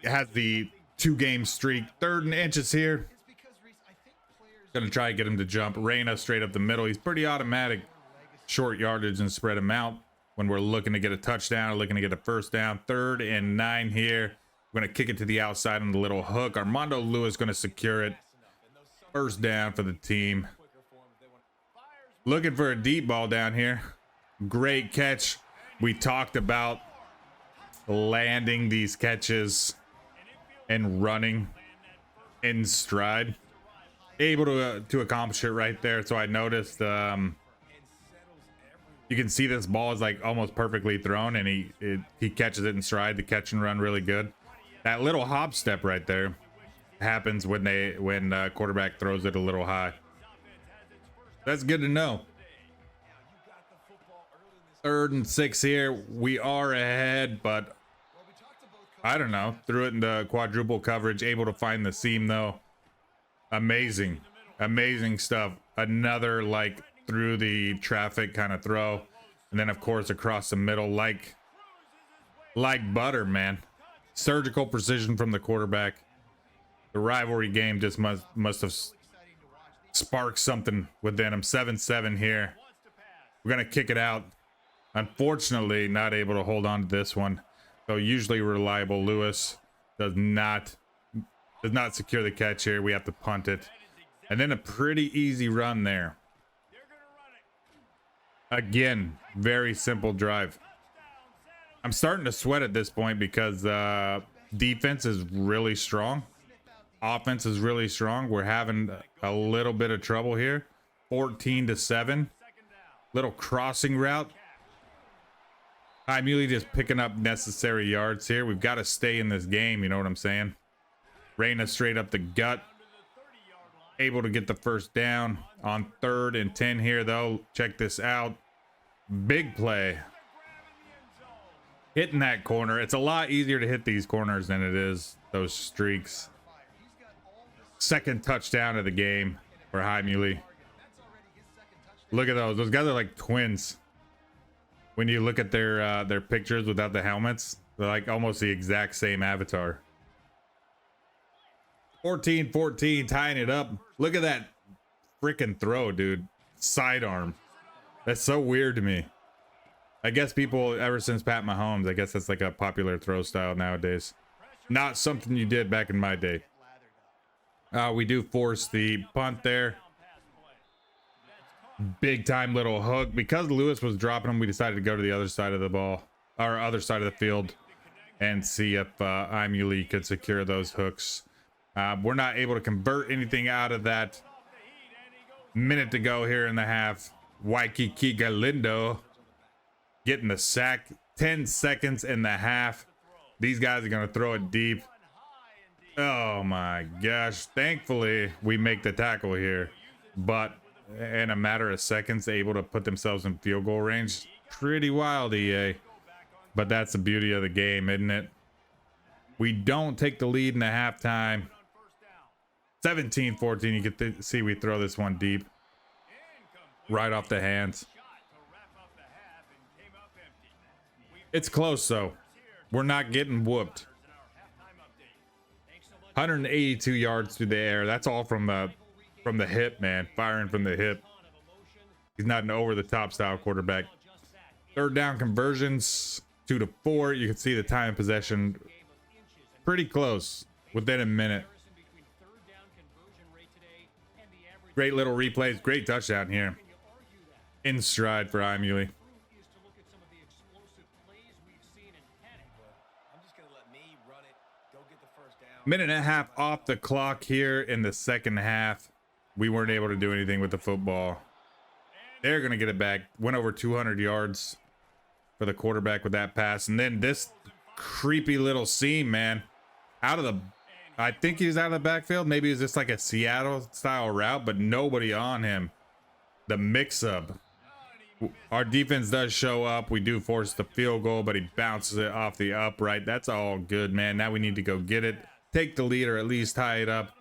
[SPEAKER 1] has the 2-game streak. 3rd and inches here. Gonna try to get him to jump. Reyna straight up the middle. He's pretty automatic. Short yardage and spread him out when we're looking to get a touchdown or looking to get a first down. 3rd and 9 here. We're gonna kick it to the outside on the little hook. Armando Lewis gonna secure it. First down for the team. Looking for a deep ball down here. Great catch. We talked about landing these catches and running in stride. Able to accomplish it right there. So I noticed you can see this ball is like almost perfectly thrown, and he catches it in stride. The catch and run really good. That little hop step right there happens when quarterback throws it a little high. That's good to know. 3rd and 6 here. We are ahead, but I don't know. Threw it into quadruple coverage. Able to find the seam though. Amazing stuff. Another like through the traffic kind of throw, and then of course across the middle, like butter, man. Surgical precision from the quarterback. The rivalry game just must have sparked something within him. 7-7 here. We're gonna kick it out. Unfortunately, not able to hold on to this one. So usually reliable Lewis does not secure the catch here. We have to punt it. And then a pretty easy run there. Again, very simple drive. I'm starting to sweat at this point because defense is really strong. Offense is really strong. We're having a little bit of trouble here. 14-7. Little crossing route. I'm usually just picking up necessary yards here. We've got to stay in this game. You know what I'm saying? Reyna straight up the gut. Able to get the first down on 3rd and 10 here, though. Check this out. Big play. Hitting that corner. It's a lot easier to hit these corners than it is those streaks. 2nd touchdown of the game for Muley. Look at those. Those guys are like twins. When you look at their pictures without the helmets, they're like almost the exact same avatar. 14-14, tying it up. Look at that freaking throw, dude. Sidearm. That's so weird to me. I guess people, ever since Pat Mahomes, I guess that's like a popular throw style nowadays. Not something you did back in my day. We do force the punt there. Big time little hook. Because Lewis was dropping him, we decided to go to the other side of the ball, or other side of the field, and see if Imuli could secure those hooks. We're not able to convert anything out of that. Minute to go here in the half. Waikiki Galindo getting the sack. 10 seconds in the half. These guys are going to throw it deep. Oh my gosh. Thankfully, we make the tackle here. But in a matter of seconds, able to put themselves in field goal range. Pretty wild, EA. But that's the beauty of the game, isn't it? We don't take the lead in the halftime. 17-14. You can see we throw this one deep. Right off the hands. It's close, though. We're not getting whooped. 182 yards through the air. That's all from the hip, man. Firing from the hip. He's not an over-the-top style quarterback. Third down conversions, 2 to 4. You can see the time of possession pretty close, within a minute. Great little replays. Great touchdown here. In stride for Imuli. Minute and a half off the clock here in the second half. We weren't able to do anything with the football. They're going to get it back. Went over 200 yards for the quarterback with that pass. And then this creepy little seam, man. I think he's out of the backfield. Maybe it's just like a Seattle style route, but nobody on him. The mix-up. Our defense does show up. We do force the field goal, but he bounces it off the upright. That's all good, man. Now we need to go get it. Take the lead or at least tie it up.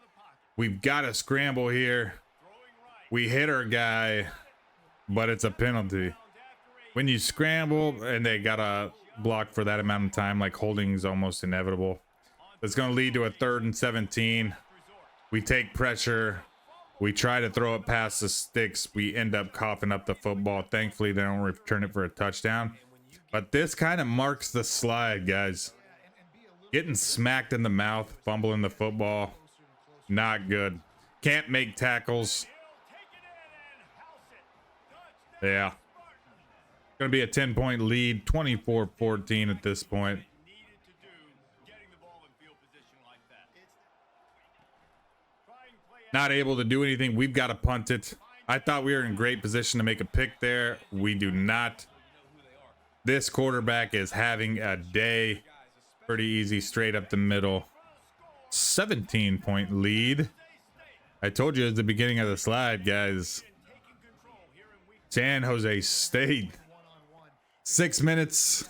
[SPEAKER 1] We've got to scramble here. We hit our guy, but it's a penalty. When you scramble and they got a block for that amount of time, like holding is almost inevitable. It's going to lead to a 3rd and 17. We take pressure. We try to throw it past the sticks. We end up coughing up the football. Thankfully, they don't return it for a touchdown. But this kind of marks the slide, guys. Getting smacked in the mouth, fumbling the football. Not good. Can't make tackles. Yeah. Going to be a 10-point lead. 24-14 at this point. Not able to do anything. We've got to punt it. I thought we were in great position to make a pick there. We do not. This quarterback is having a day. Pretty easy, straight up the middle. 17-point lead. I told you at the beginning of the slide, guys. San Jose State. 6 minutes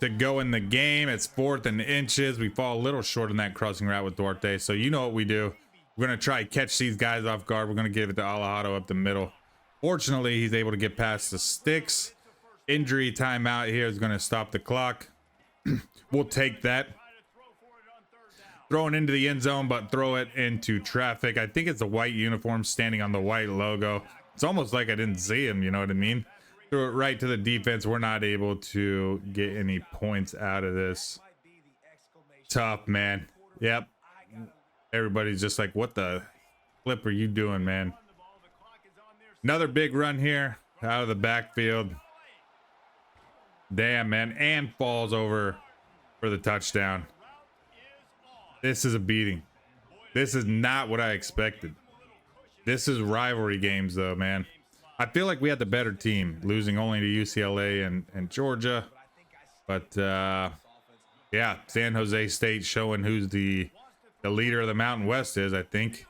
[SPEAKER 1] to go in the game. It's 4th and inches. We fall a little short on that crossing route with Duarte. So you know what we do. We're going to try to catch these guys off guard. We're going to give it to Alejado up the middle. Fortunately, he's able to get past the sticks. Injury timeout here is going to stop the clock. We'll take that. Throw it into the end zone, but throw it into traffic. I think it's a white uniform standing on the white logo. It's almost like I didn't see him, you know what I mean? Threw it right to the defense. We're not able to get any points out of this. Tough, man. Yep. Everybody's just like, what the flip are you doing, man? Another big run here out of the backfield. Damn, man. And falls over for the touchdown. This is a beating. This is not what I expected. This is rivalry games, though, man. I feel like we had the better team, losing only to UCLA and Georgia. But, yeah, San Jose State showing who's the leader of the Mountain West is, I think.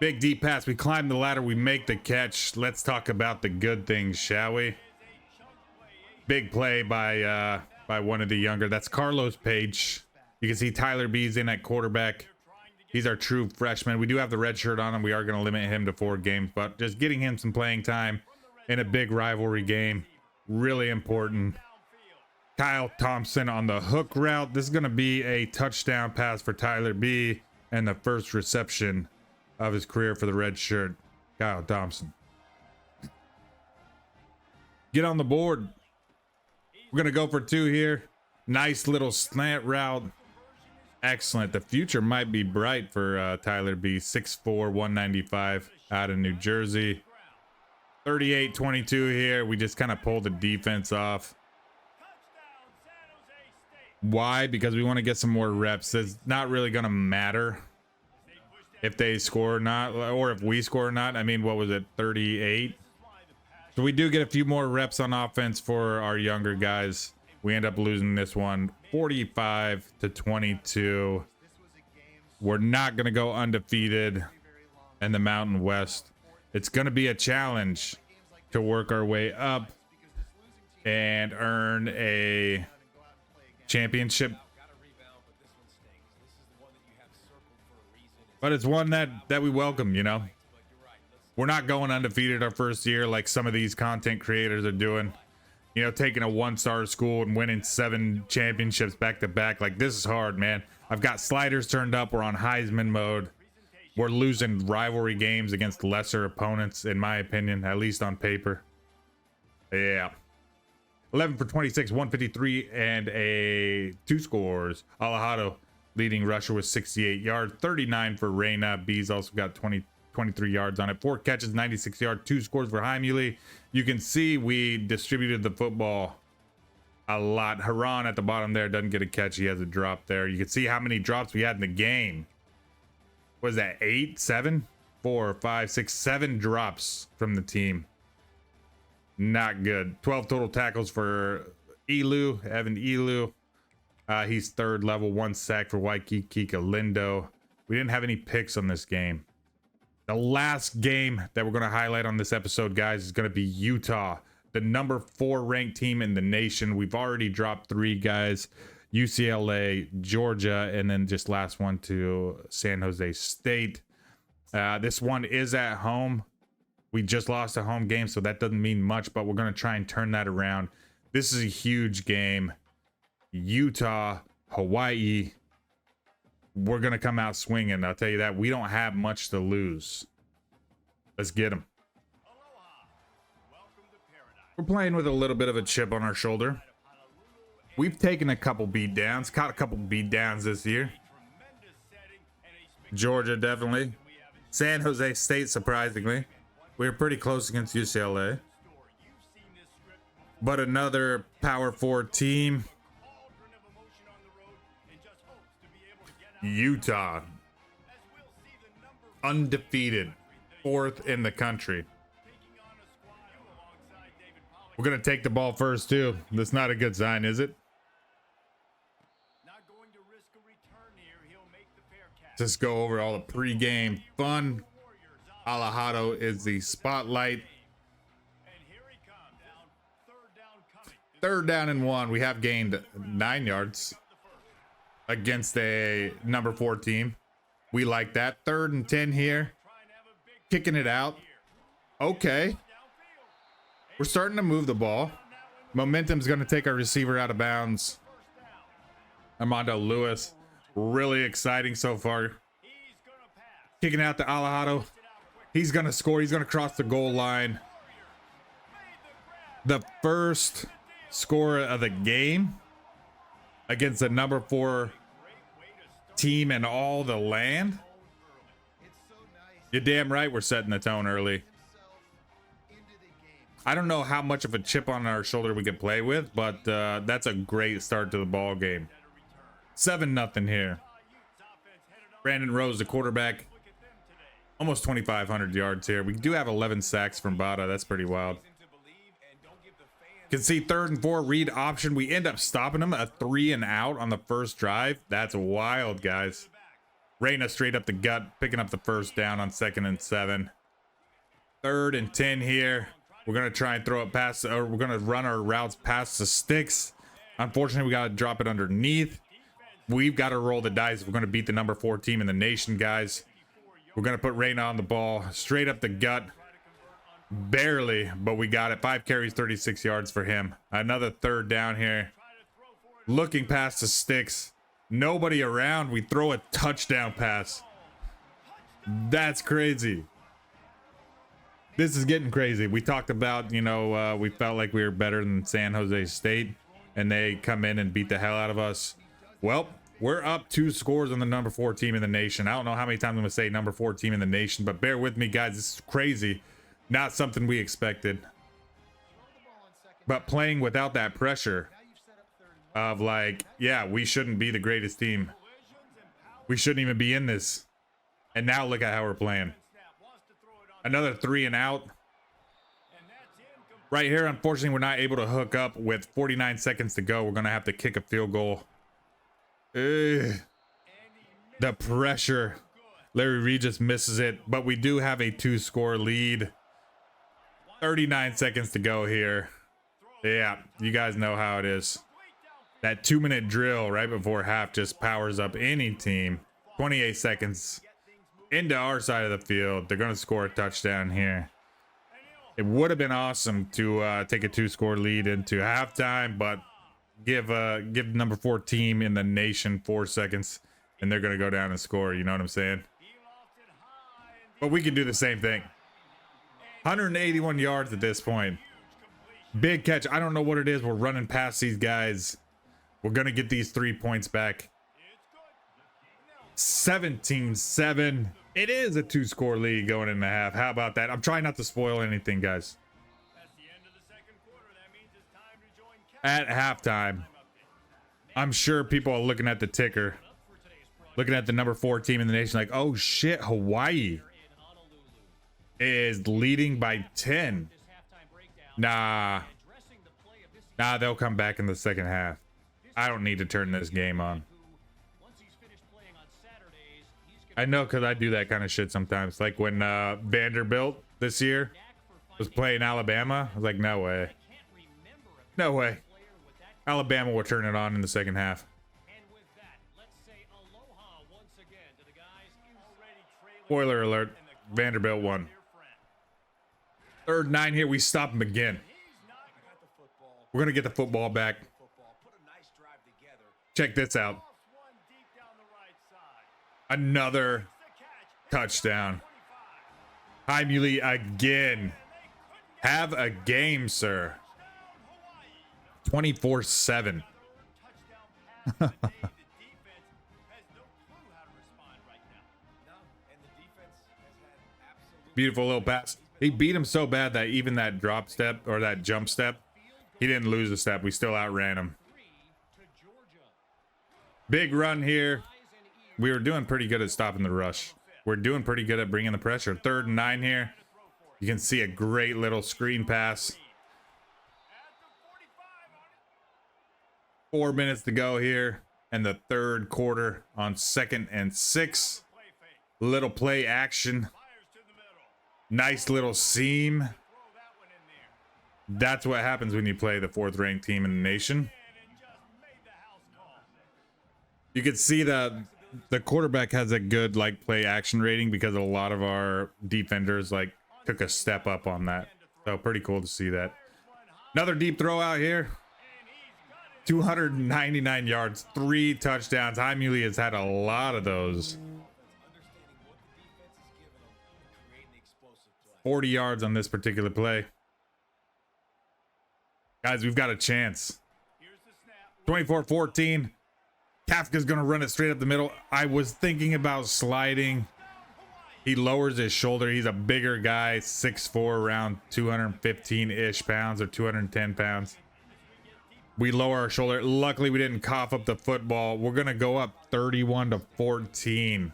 [SPEAKER 1] Big deep pass. We climb the ladder. We make the catch. Let's talk about the good things, shall we? Big play by one of the younger. That's Carlos Page. You can see Tyler B's in at quarterback. He's our true freshman. We do have the red shirt on him. We are going to limit him to 4 games, but just getting him some playing time in a big rivalry game, really important. Kyle Thompson on the hook route. This is going to be a touchdown pass for Tyler B and the first reception of his career for the red shirt. Kyle Thompson. Get on the board. We're going to go for 2 here. Nice little slant route. Excellent. The future might be bright for Tyler B. 6'4", 195 out of New Jersey. 38-22 here. We just kind of pulled the defense off. Why? Because we want to get some more reps. It's not really going to matter if they score or not, or if we score or not. I mean, what was it? 38? So we do get a few more reps on offense for our younger guys. We end up losing this one 45-22. We're not going to go undefeated in the Mountain West. It's going to be a challenge to work our way up and earn a championship. But it's one that we welcome, you know. We're not going undefeated our first year like some of these content creators are doing. You know, taking a one-star school and winning 7 championships back to back. Like, this is hard, man. I've got sliders turned up. We're on Heisman mode. We're losing rivalry games against lesser opponents, in my opinion, at least on paper. Yeah. 11 for 26, 153, and 2 scores. Alejado leading rusher with 68 yards, 39 for Reyna. B's also got 23 yards on it. 4 catches, 96 yards, 2 scores for Heimuli. You can see we distributed the football a lot. Haran at the bottom there doesn't get a catch. He has a drop there. You can see how many drops we had in the game. What is that? 8, 7, 4, 5, 6, 7 drops from the team. Not good. 12 total tackles for Evan Elu. He's 3rd level. 1 sack for Waikiki Lindo. We didn't have any picks on this game. The last game that we're going to highlight on this episode, guys, is going to be Utah, the number 4 ranked team in the nation. We've already dropped 3 guys: UCLA, Georgia, and then just last one to San Jose State. This one is at home. We just lost a home game, so that doesn't mean much, but we're going to try and turn that around. This is a huge game. Utah, Hawaii. We're going to come out swinging. I'll tell you that. We don't have much to lose. Let's get them. We're playing with a little bit of a chip on our shoulder. We've taken a couple beat downs, caught a couple beat downs this year. Georgia, definitely. San Jose State, surprisingly. We were pretty close against UCLA. But another Power 4 team. Utah, undefeated, 4th in the country. We're gonna take the ball first too. That's not a good sign, is it? Just go over all the pregame fun. Alejado is the spotlight. 3rd down and 1. We have gained 9 yards against a number 4 team. We like that. 3rd and 10 here. Kicking it out. Okay. We're starting to move the ball. Momentum's going to take our receiver out of bounds. Armando Lewis. Really exciting so far. Kicking out to Alejado. He's going to score. He's going to cross the goal line. The first score of the game against the number 4 team in all the land. You're damn right we're setting the tone early. I don't know how much of a chip on our shoulder we can play with, but that's a great start to the ball game. 7-0 here. Brandon Rose, the quarterback. Almost 2,500 yards here. We do have 11 sacks from Bada. That's pretty wild. Can see 3rd and 4 read option. We end up stopping them, a 3 and out on the first drive. That's wild, guys. Reyna straight up the gut, picking up the first down on 2nd and 7. 3rd and 10 here. We're gonna try and throw it past, or we're gonna run our routes past the sticks. Unfortunately, we gotta drop it underneath. We've got to roll the dice. We're gonna beat the number 4 team in the nation, guys. We're gonna put Reyna on the ball, straight up the gut. Barely, but we got it. 5 carries, 36 yards for him. Another 3rd down here. Looking past the sticks. Nobody around. We throw a touchdown pass. That's crazy. This is getting crazy. We talked about, you know, we felt like we were better than San Jose State, and they come in and beat the hell out of us. Well, we're up 2 scores on the number 4 team in the nation. I don't know how many times I'm going to say number 4 team in the nation, but bear with me, guys. This is crazy. Not something we expected. But playing without that pressure of like, yeah, we shouldn't be the greatest team. We shouldn't even be in this. And now look at how we're playing. Another 3 and out. Right here, unfortunately, we're not able to hook up with 49 seconds to go. We're going to have to kick a field goal. Ugh. The pressure. Larry Reed just misses it, but we do have a 2-score lead. 39 seconds to go here. Yeah, you guys know how it is. That 2-minute drill right before half just powers up any team. 28 seconds into our side of the field. They're going to score a touchdown here. It would have been awesome to take a 2-score lead into halftime, but give number 4 team in the nation 4 seconds, and they're going to go down and score. You know what I'm saying? But we can do the same thing. 181 yards at this point. Big catch. I don't know what it is. We're running past these guys. We're going to get these 3 points back. 17-7. It is a 2-score lead going into half. How about that? I'm trying not to spoil anything, guys. At halftime, I'm sure people are looking at the ticker, looking at the number 4 team in the nation like, oh shit, Hawaii is leading by 10. Nah, they'll come back in the second half. I don't need to turn this game on. I know, because I do that kind of shit sometimes. Like when Vanderbilt this year was playing Alabama. I was like, no way. No way. Alabama will turn it on in the second half. Spoiler alert. Vanderbilt won. 3rd and 9 here. We stop him again. We're going to get the football back. Check this out. Another touchdown. Hi, Muley, again. Have a game, sir. 24-7. Beautiful little pass. He beat him so bad that even that drop step or that jump step, he didn't lose a step. We still outran him. Big run here. We were doing pretty good at stopping the rush. We're doing pretty good at bringing the pressure. 3rd and 9 here. You can see a great little screen pass. 4 minutes to go here in the 3rd quarter on 2nd and 6. Little play action. Nice little seam. That's what happens when you play the 4th ranked team in the nation. You can see that the quarterback has a good like play action rating because a lot of our defenders like took a step up on that. So pretty cool to see that. Another deep throw out here. 299 yards, 3 touchdowns. Hi Muley has had a lot of those. 40 yards on this particular play. Guys, we've got a chance. 24-14. Kafka's going to run it straight up the middle. I was thinking about sliding. He lowers his shoulder. He's a bigger guy, 6'4", around 215-ish pounds or 210 pounds. We lower our shoulder. Luckily, we didn't cough up the football. We're going to go up 31-14.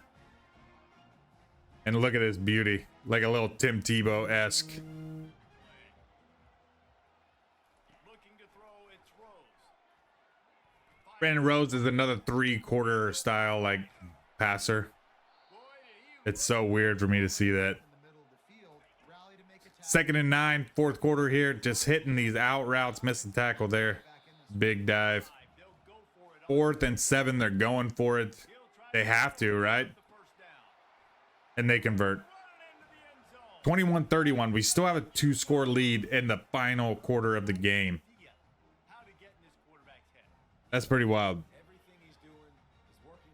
[SPEAKER 1] And look at this beauty. Like a little Tim Tebow-esque. Brandon Rhodes is another 3-quarter style like passer. It's so weird for me to see that. 2nd and 9, 4th quarter here. Just hitting these out routes, missing tackle there. Big dive. 4th and 7, they're going for it. They have to, right? And they convert. 21-31. We still have a 2-score lead in the final quarter of the game. That's pretty wild.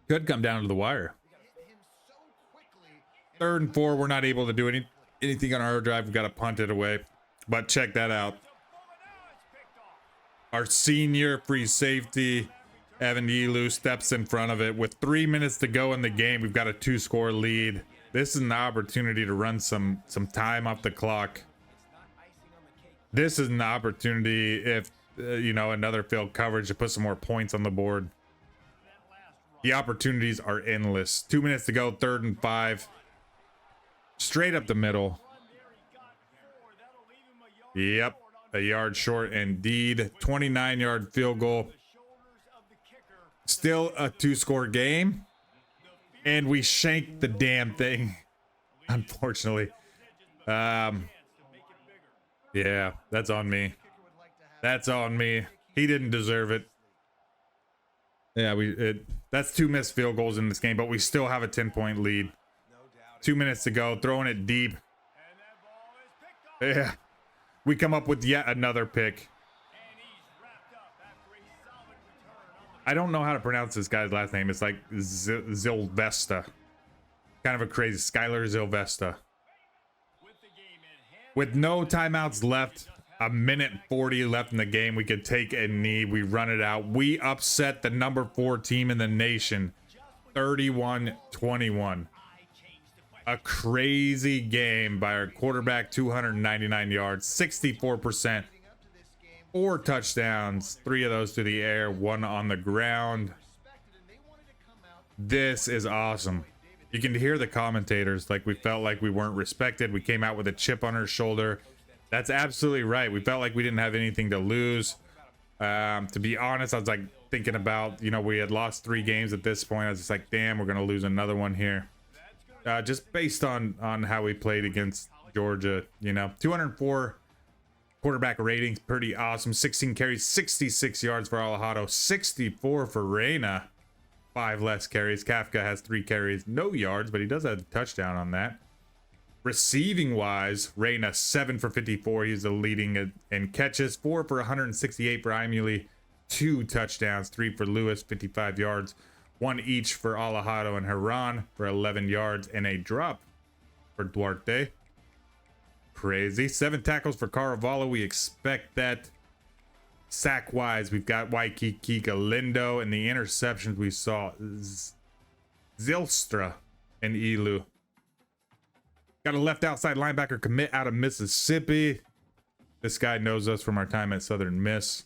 [SPEAKER 1] Could come down to the wire. 3rd and 4, we're not able to do anything on our drive. We've got to punt it away. But check that out. Our senior free safety, Evan Elu, steps in front of it. With 3 minutes to go in the game, we've got a 2-score lead. This is an opportunity to run some time off the clock. This is an opportunity if you know, another failed coverage to put some more points on the board. The opportunities are endless. 2 minutes to go, 3rd and 5. Straight up the middle. Yep. a yard short indeed. 29-yard field goal. Still a 2-score game. And we shanked the damn thing, unfortunately. Yeah, that's on me. That's on me. He didn't deserve it. Yeah, that's 2 missed field goals in this game, but we still have a 10-point lead. 2 minutes to go, throwing it deep. Yeah, we come up with yet another pick. I don't know how to pronounce this guy's last name. It's like Zilvesta. Kind of a crazy Skylar Zilvesta. With no timeouts left, a minute 40 left in the game, we could take a knee. We run it out. We upset the number 4 team in the nation, 31-21. A crazy game by our quarterback, 299 yards, 64%, 4 touchdowns, 3 of those to the air, 1 on the ground. This is awesome. You can hear the commentators like we felt like we weren't respected. We came out with a chip on our shoulder. That's absolutely right. We felt like we didn't have anything to lose. To be honest, I was like thinking about, you know, we had lost 3 games at this point. I was just like, damn, we're going to lose another one here. Just based on how we played against Georgia, you know, 204 quarterback ratings, pretty awesome. 16 carries, 66 yards for Alejado, 64 for Reyna, 5 less carries. Kafka has 3 carries, no yards, but he does have a touchdown on that. Receiving wise, Reyna 7 for 54. He's the leading in catches, 4 for 168 for Imuli, 2 touchdowns, 3 for Lewis, 55 yards. 1 each for Alejado and Haran for 11 yards and a drop for Duarte. Crazy. 7 tackles for Caravallo. We expect that. Sack wise, we've got Waikiki Galindo, and the interceptions we saw Zylstra and Elu. Got a left outside linebacker commit out of Mississippi. This guy knows us from our time at Southern Miss.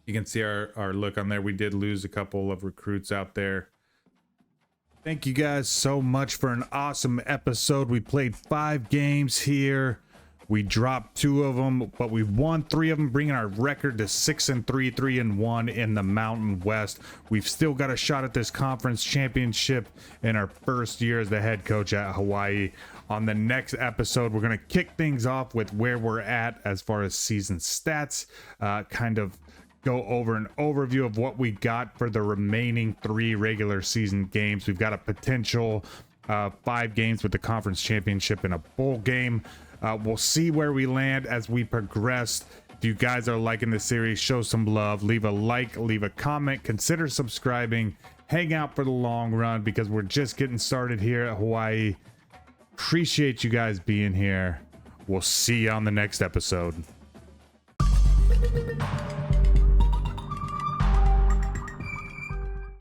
[SPEAKER 1] You can see our look on there. We did lose a couple of recruits out there. Thank you guys so much for an awesome episode. We played 5 games here. We dropped 2 of them, but we won 3 of them, bringing our record to 6-3, 3-1 in the Mountain West. We've still got a shot at this conference championship in our first year as the head coach at Hawaii. On the next episode, we're going to kick things off with where we're at as far as season stats, kind of go over an overview of what we got for the remaining 3 regular season games. We've got a potential 5 games with the conference championship and a bowl game. We'll see where we land as we progress. If you guys are liking the series, show some love, leave a like, leave a comment, consider subscribing, hang out for the long run because we're just getting started here at Hawaii. Appreciate you guys being here. We'll see you on the next episode.